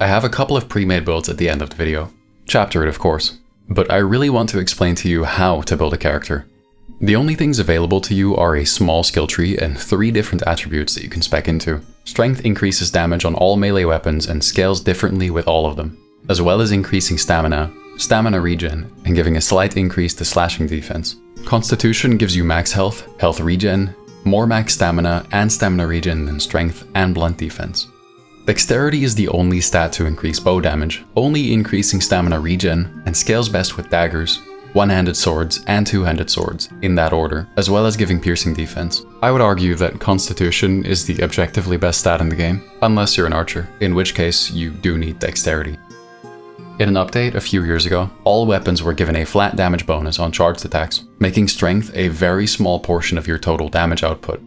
I have a couple of pre-made builds at the end of the video. Chapter it, of course. But I really want to explain to you how to build a character. The only things available to you are a small skill tree and 3 different attributes that you can spec into. Strength increases damage on all melee weapons and scales differently with all of them, as well as increasing stamina, stamina regen, and giving a slight increase to slashing defense. Constitution gives you max health, health regen, more max stamina and stamina regen than strength and blunt defense. Dexterity is the only stat to increase bow damage, only increasing stamina regen, and scales best with daggers, one-handed swords and two-handed swords, in that order, as well as giving piercing defense. I would argue that Constitution is the objectively best stat in the game, unless you're an archer, in which case you do need Dexterity. In an update a few years ago, all weapons were given a flat damage bonus on charged attacks, making strength a very small portion of your total damage output,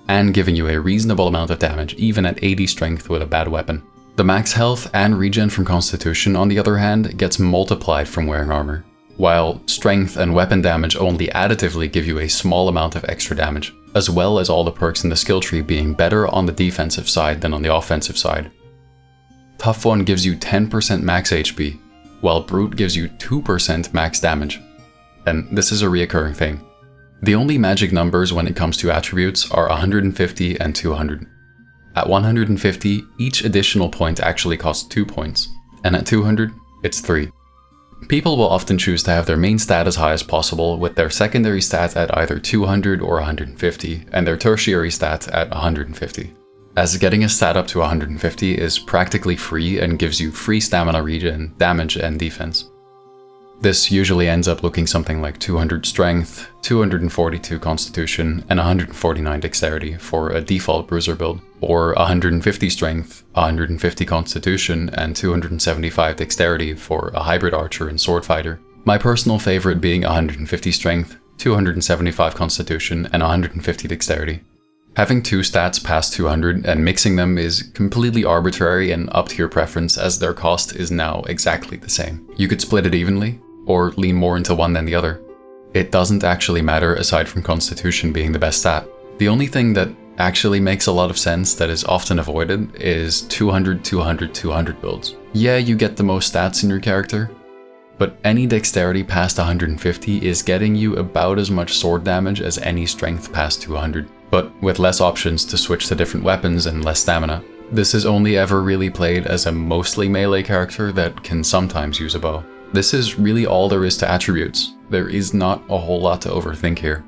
and giving you a reasonable amount of damage even at 80 strength with a bad weapon. The max health and regen from Constitution, on the other hand, gets multiplied from wearing armor, while strength and weapon damage only additively give you a small amount of extra damage, as well as all the perks in the skill tree being better on the defensive side than on the offensive side. Tough One gives you 10% max HP, while Brute gives you 2% max damage. And this is a reoccurring thing. The only magic numbers when it comes to attributes are 150 and 200. At 150, each additional point actually costs 2 points, and at 200, it's 3. People will often choose to have their main stat as high as possible, with their secondary stat at either 200 or 150, and their tertiary stat at 150. As getting a stat up to 150 is practically free and gives you free stamina regen, damage, and defense. This usually ends up looking something like 200 strength, 242 constitution, and 149 dexterity for a default bruiser build, or 150 strength, 150 constitution, and 275 dexterity for a hybrid archer and sword fighter. My personal favorite being 150 strength, 275 constitution, and 150 dexterity. Having 2 stats past 200 and mixing them is completely arbitrary and up to your preference, as their cost is now exactly the same. You could split it evenly, or lean more into one than the other. It doesn't actually matter aside from Constitution being the best stat. The only thing that actually makes a lot of sense that is often avoided is 200, 200, 200 builds. Yeah, you get the most stats in your character, but any dexterity past 150 is getting you about as much sword damage as any strength past 200, but with less options to switch to different weapons and less stamina. This is only ever really played as a mostly melee character that can sometimes use a bow. This is really all there is to attributes. There is not a whole lot to overthink here.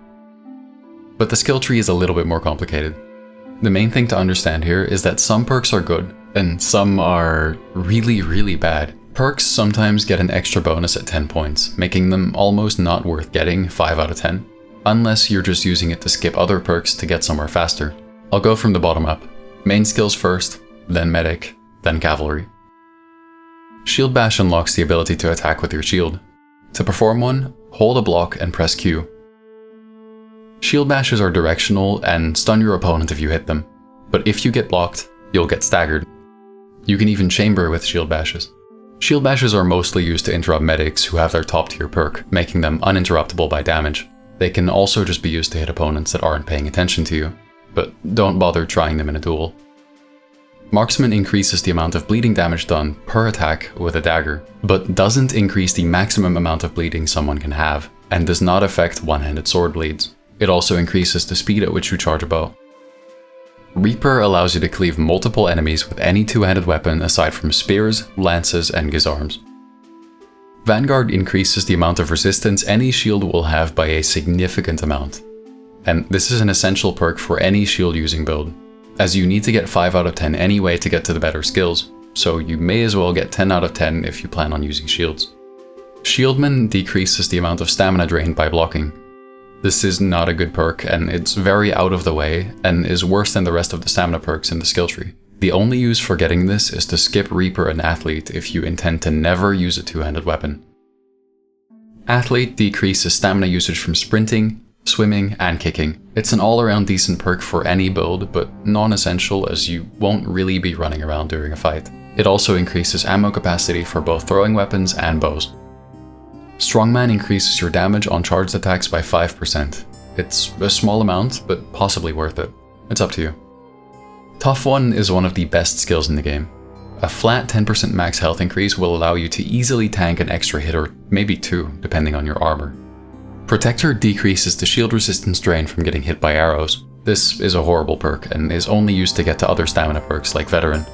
But the skill tree is a little bit more complicated. The main thing to understand here is that some perks are good, and some are really, really bad. Perks sometimes get an extra bonus at 10 points, making them almost not worth getting 5 out of 10, unless you're just using it to skip other perks to get somewhere faster. I'll go from the bottom up. Main skills first, then medic, then cavalry. Shield Bash unlocks the ability to attack with your shield. To perform one, hold a block and press Q. Shield Bashes are directional and stun your opponent if you hit them, but if you get blocked, you'll get staggered. You can even chamber with Shield Bashes. Shield Bashes are mostly used to interrupt medics who have their top tier perk, making them uninterruptible by damage. They can also just be used to hit opponents that aren't paying attention to you, but don't bother trying them in a duel. Marksman increases the amount of bleeding damage done per attack with a dagger, but doesn't increase the maximum amount of bleeding someone can have, and does not affect one-handed sword bleeds. It also increases the speed at which you charge a bow. Reaper allows you to cleave multiple enemies with any two-handed weapon aside from spears, lances, and guisarmes. Vanguard increases the amount of resistance any shield will have by a significant amount, and this is an essential perk for any shield using build, as you need to get 5 out of 10 anyway to get to the better skills, so you may as well get 10 out of 10 if you plan on using shields. Shieldman decreases the amount of stamina drained by blocking. This is not a good perk, and it's very out of the way, and is worse than the rest of the stamina perks in the skill tree. The only use for getting this is to skip Reaper and Athlete if you intend to never use a two-handed weapon. Athlete decreases stamina usage from sprinting, swimming, and kicking. It's an all-around decent perk for any build, but non-essential as you won't really be running around during a fight. It also increases ammo capacity for both throwing weapons and bows. Strongman increases your damage on charged attacks by 5%. It's a small amount, but possibly worth it. It's up to you. Tough One is one of the best skills in the game. A flat 10% max health increase will allow you to easily tank an extra hit or maybe two, depending on your armor. Protector decreases the shield resistance drain from getting hit by arrows. This is a horrible perk and is only used to get to other stamina perks like Veteran.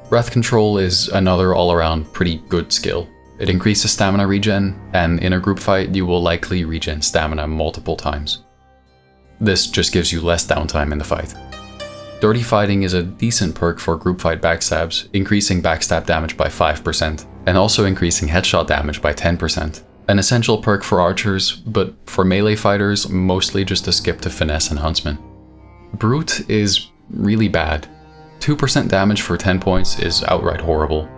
Breath Control is another all-around pretty good skill. It increases stamina regen, and in a group fight you will likely regen stamina multiple times. This just gives you less downtime in the fight. Dirty Fighting is a decent perk for group fight backstabs, increasing backstab damage by 5%, and also increasing headshot damage by 10%. An essential perk for archers, but for melee fighters, mostly just a skip to Finesse and Huntsman. Brute is really bad. 2% damage for 10 points is outright horrible.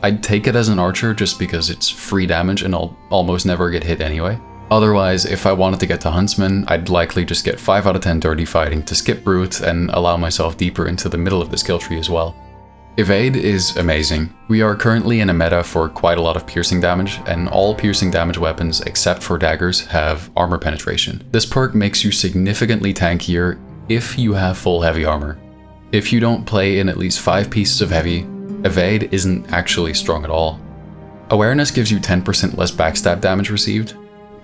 I'd take it as an archer just because it's free damage and I'll almost never get hit anyway. Otherwise, if I wanted to get to Huntsman, I'd likely just get 5 out of 10 Dirty Fighting to skip Brute and allow myself deeper into the middle of the skill tree as well. Evade is amazing. We are currently in a meta for quite a lot of piercing damage, and all piercing damage weapons except for daggers have armor penetration. This perk makes you significantly tankier if you have full heavy armor. If you don't play in at least 5 pieces of heavy, Evade isn't actually strong at all. Awareness gives you 10% less backstab damage received,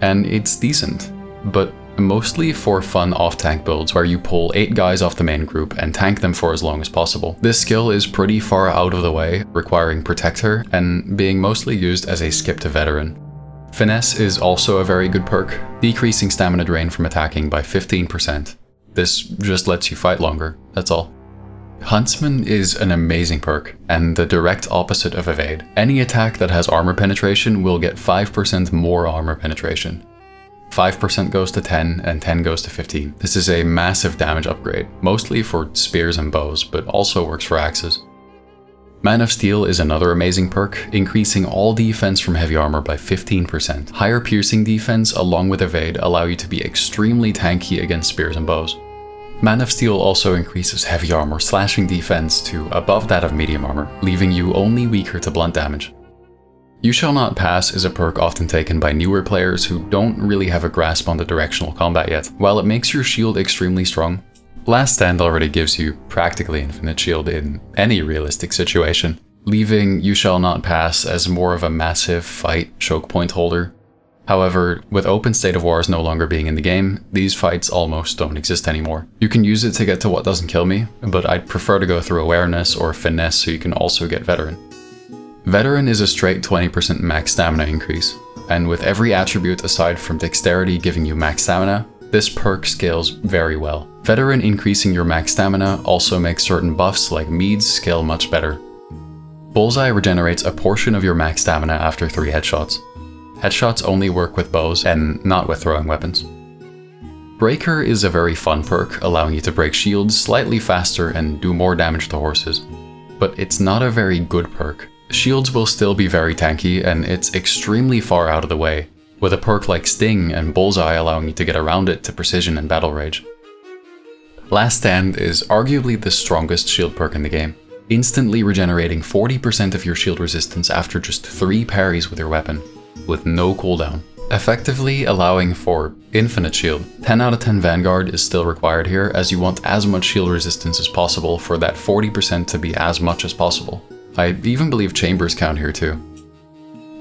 and it's decent, but mostly for fun off-tank builds where you pull 8 guys off the main group and tank them for as long as possible. This skill is pretty far out of the way, requiring Protector and being mostly used as a skip to Veteran. Finesse is also a very good perk, decreasing stamina drain from attacking by 15%. This just lets you fight longer, that's all. Huntsman is an amazing perk, and the direct opposite of Evade. Any attack that has armor penetration will get 5% more armor penetration. 5% goes to 10, and 10 goes to 15. This is a massive damage upgrade, mostly for spears and bows, but also works for axes. Man of Steel is another amazing perk, increasing all defense from heavy armor by 15%. Higher piercing defense along with Evade allow you to be extremely tanky against spears and bows. Man of Steel also increases heavy armor slashing defense to above that of medium armor, leaving you only weaker to blunt damage. You Shall Not Pass is a perk often taken by newer players who don't really have a grasp on the directional combat yet. While it makes your shield extremely strong, Last Stand already gives you practically infinite shield in any realistic situation, leaving You Shall Not Pass as more of a massive fight choke point holder. However, with Open State of Wars no longer being in the game, these fights almost don't exist anymore. You can use it to get to What Doesn't Kill Me, but I'd prefer to go through Awareness or Finesse so you can also get Veteran. Veteran is a straight 20% max stamina increase, and with every attribute aside from Dexterity giving you max stamina, this perk scales very well. Veteran increasing your max stamina also makes certain buffs like Meads scale much better. Bullseye regenerates a portion of your max stamina after 3 headshots. Headshots only work with bows and not with throwing weapons. Breaker is a very fun perk, allowing you to break shields slightly faster and do more damage to horses. But it's not a very good perk. Shields will still be very tanky, and it's extremely far out of the way, with a perk like Sting and Bullseye allowing you to get around it to Precision and Battle Rage. Last Stand is arguably the strongest shield perk in the game, instantly regenerating 40% of your shield resistance after just 3 parries with your weapon, with no cooldown, effectively allowing for infinite shield. 10 out of 10 Vanguard is still required here, as you want as much shield resistance as possible for that 40% to be as much as possible. I even believe Chambers count here too.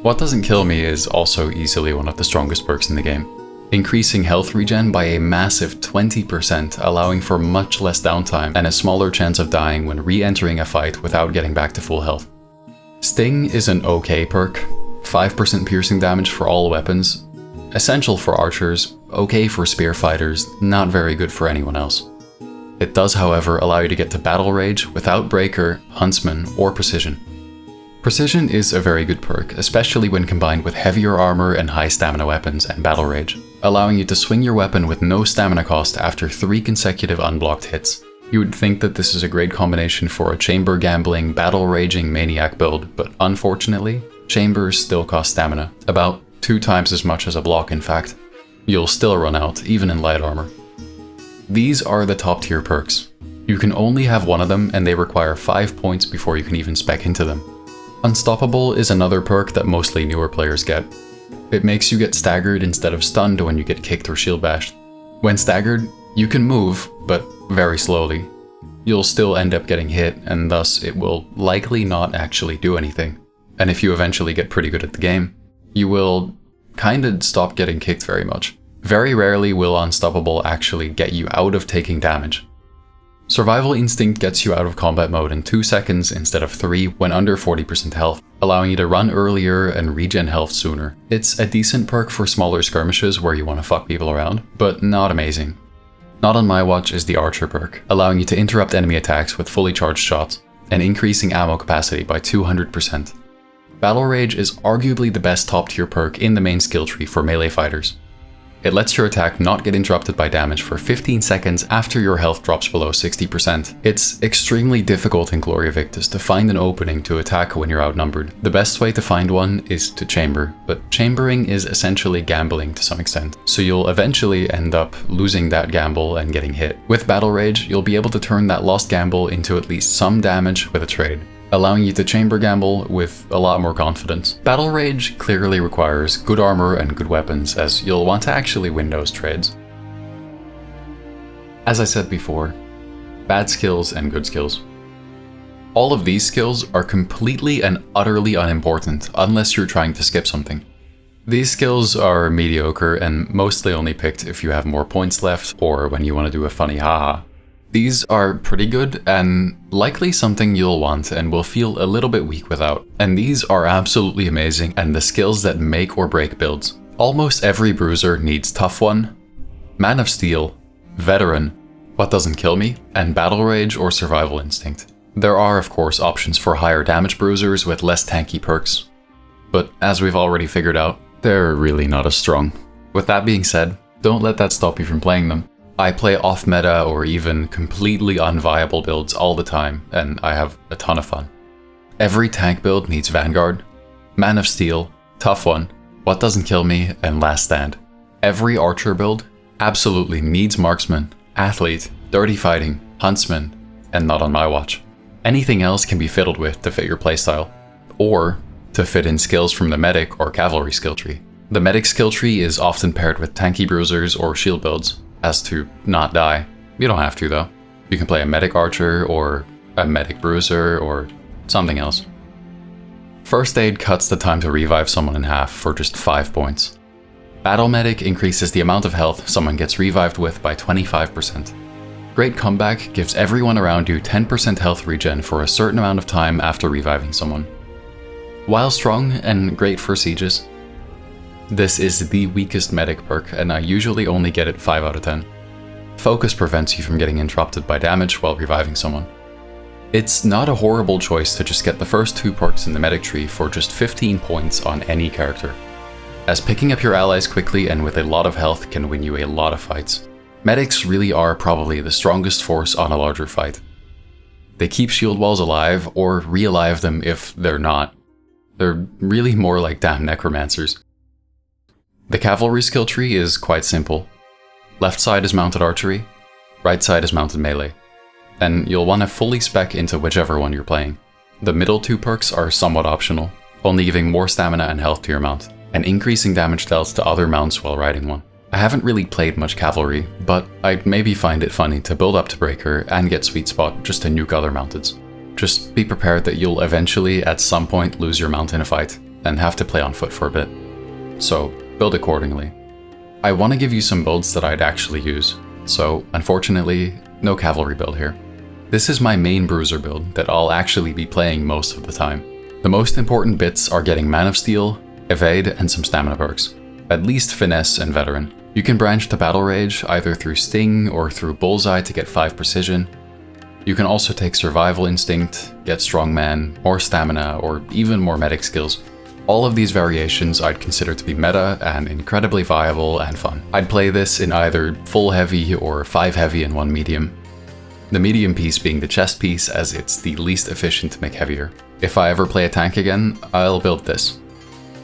What Doesn't Kill Me is also easily one of the strongest perks in the game, increasing health regen by a massive 20%, allowing for much less downtime and a smaller chance of dying when re-entering a fight without getting back to full health. Sting is an okay perk, 5% piercing damage for all weapons, essential for archers, okay for spear fighters, not very good for anyone else. It does, however, allow you to get to Battle Rage without Breaker, Huntsman, or Precision. Precision is a very good perk, especially when combined with heavier armor and high stamina weapons and Battle Rage, allowing you to swing your weapon with no stamina cost after 3 consecutive unblocked hits. You would think that this is a great combination for a chamber gambling, battle raging maniac build, but unfortunately, chambers still cost stamina, about 2 times as much as a block in fact. You'll still run out, even in light armor. These are the top tier perks. You can only have one of them, and they require 5 points before you can even spec into them. Unstoppable is another perk that mostly newer players get. It makes you get staggered instead of stunned when you get kicked or shield bashed. When staggered, you can move, but very slowly. you'll still end up getting hit, and thus it will likely not actually do anything. And if you eventually get pretty good at the game, you will kinda stop getting kicked very much. Very rarely will Unstoppable actually get you out of taking damage. Survival Instinct gets you out of combat mode in 2 seconds instead of 3 when under 40% health, allowing you to run earlier and regen health sooner. It's a decent perk for smaller skirmishes where you want to fuck people around, but not amazing. Not on my watch is the Archer perk, allowing you to interrupt enemy attacks with fully charged shots, and increasing ammo capacity by 200%. Battle Rage is arguably the best top tier perk in the main skill tree for melee fighters. It lets your attack not get interrupted by damage for 15 seconds after your health drops below 60%. It's extremely difficult in Gloria Victis to find an opening to attack when you're outnumbered. The best way to find one is to chamber, but chambering is essentially gambling to some extent, so you'll eventually end up losing that gamble and getting hit. With Battle Rage, you'll be able to turn that lost gamble into at least some damage with a trade, allowing you to chamber gamble with a lot more confidence. Battle Rage clearly requires good armor and good weapons, as you'll want to actually win those trades. As I said before, bad skills and good skills. All of these skills are completely and utterly unimportant unless you're trying to skip something. These skills are mediocre and mostly only picked if you have more points left or when you want to do a funny haha. These are pretty good and likely something you'll want and will feel a little bit weak without. And these are absolutely amazing and the skills that make or break builds. Almost every bruiser needs Tough One, Man of Steel, Veteran, What Doesn't Kill Me, and Battle Rage or Survival Instinct. There are of course options for higher damage bruisers with less tanky perks, but as we've already figured out, they're really not as strong. With that being said, don't let that stop you from playing them. I play off-meta or even completely unviable builds all the time, and I have a ton of fun. Every tank build needs Vanguard, Man of Steel, Tough One, What Doesn't Kill Me, and Last Stand. Every Archer build absolutely needs Marksman, Athlete, Dirty Fighting, Huntsman, and not on my watch. Anything else can be fiddled with to fit your playstyle, or to fit in skills from the Medic or Cavalry skill tree. The Medic skill tree is often paired with tanky bruisers or shield builds, as to not die. You don't have to though. You can play a Medic Archer or a Medic Bruiser or something else. First Aid cuts the time to revive someone in half for just 5 points. Battle Medic increases the amount of health someone gets revived with by 25%. Great Comeback gives everyone around you 10% health regen for a certain amount of time after reviving someone. While strong and great for sieges, this is the weakest medic perk, and I usually only get it 5 out of 10. Focus prevents you from getting interrupted by damage while reviving someone. It's not a horrible choice to just get the first 2 perks in the medic tree for just 15 points on any character, as picking up your allies quickly and with a lot of health can win you a lot of fights. Medics really are probably the strongest force on a larger fight. They keep shield walls alive, or re-alive them if they're not. They're really more like damn necromancers. The Cavalry skill tree is quite simple. Left side is mounted archery, right side is mounted melee, and you'll want to fully spec into whichever one you're playing. The middle 2 perks are somewhat optional, only giving more stamina and health to your mount, and increasing damage dealt to other mounts while riding one. I haven't really played much Cavalry, but I'd maybe find it funny to build up to Breaker and get Sweet Spot just to nuke other mounteds. Just be prepared that you'll eventually at some point lose your mount in a fight, and have to play on foot for a bit. So build accordingly. I want to give you some builds that I'd actually use, so unfortunately, no Cavalry build here. This is my main bruiser build that I'll actually be playing most of the time. The most important bits are getting Man of Steel, Evade, and some stamina perks. At least Finesse and Veteran. You can branch to Battle Rage either through Sting or through Bullseye to get 5 precision. You can also take Survival Instinct, get Strongman, more stamina, or even more medic skills. All of these variations I'd consider to be meta and incredibly viable and fun. I'd play this in either full heavy or 5 heavy and 1 medium. The medium piece being the chest piece, as it's the least efficient to make heavier. If I ever play a tank again, I'll build this.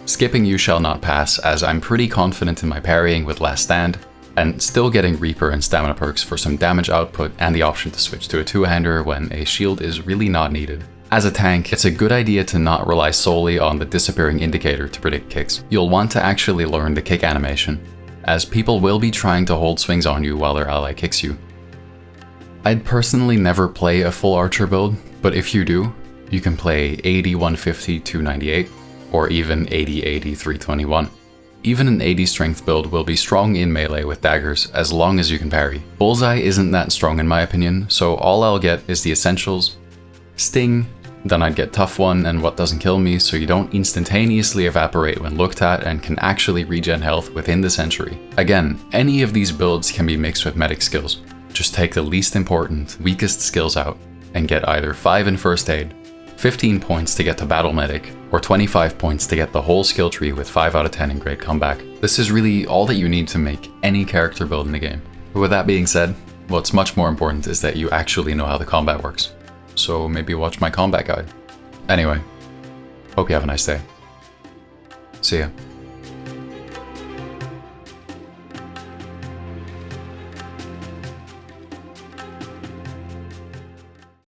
Skipping You Shall Not Pass, as I'm pretty confident in my parrying with Last Stand, and still getting Reaper and stamina perks for some damage output and the option to switch to a 2-hander when a shield is really not needed. As a tank, it's a good idea to not rely solely on the disappearing indicator to predict kicks. You'll want to actually learn the kick animation, as people will be trying to hold swings on you while their ally kicks you. I'd personally never play a full archer build, but if you do, you can play 80, 150, 298, or even 80, 80, 321. Even an 80 strength build will be strong in melee with daggers as long as you can parry. Bullseye isn't that strong in my opinion, so all I'll get is the essentials, Sting, then I'd get Tough One and What Doesn't Kill Me so you don't instantaneously evaporate when looked at and can actually regen health within the century. Again, any of these builds can be mixed with medic skills. Just take the least important, weakest skills out and get either 5 in first aid, 15 points to get to battle medic, or 25 points to get the whole skill tree with 5 out of 10 in great comeback. This is really all that you need to make any character build in the game. But with that being said, what's much more important is that you actually know how the combat works. So maybe watch my combat guide. Anyway, hope you have a nice day. See ya.